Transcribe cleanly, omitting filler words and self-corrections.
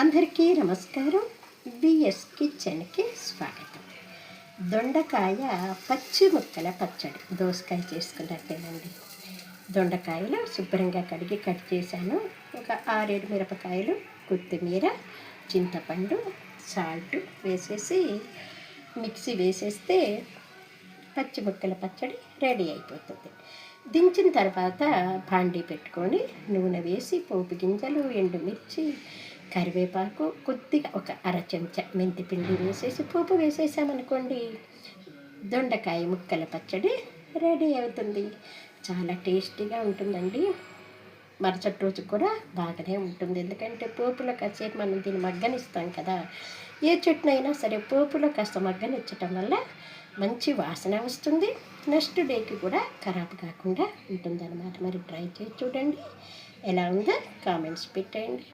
అందరికీ నమస్కారం. బిఎస్ కిచెన్కి స్వాగతం. దొండకాయ పచ్చి ముక్కల పచ్చడి, దోసకాయ చేసుకున్నట్టేనండి. దొండకాయలు శుభ్రంగా కడిగి కట్ చేశాను. ఒక 6-7 మిరపకాయలు, కొత్తిమీర, చింతపండు, సాల్ట్ వేసేసి మిక్సీ వేసేస్తే పచ్చి ముక్కల పచ్చడి రెడీ అయిపోతుంది. దించిన తర్వాత భాండీ పెట్టుకొని నూనె వేసి పోపు గింజలు, ఎండుమిర్చి, కరివేపాకు, కొద్దిగా ఒక అర చెంచా మెంతిపిండి వేసేసి పోపు వేసేసామనుకోండి, దొండకాయ ముక్కల పచ్చడి రెడీ అవుతుంది. చాలా టేస్టీగా ఉంటుందండి. మరుసటి రోజు కూడా బాగానే ఉంటుంది. ఎందుకంటే పోపులో కాసేపు మనం దీన్ని మగ్గనిస్తాం కదా. ఏ చట్నీ అయినా సరే పోపులో కాస్త మగ్గనిచ్చటం వల్ల మంచి వాసన వస్తుంది. నెక్స్ట్ డేకి కూడా ఖరాబ్ కాకుండా ఉంటుందన్నమాట. మరి ట్రై చేసి చూడండి. ఎలా ఉందో కామెంట్స్ పెట్టండి.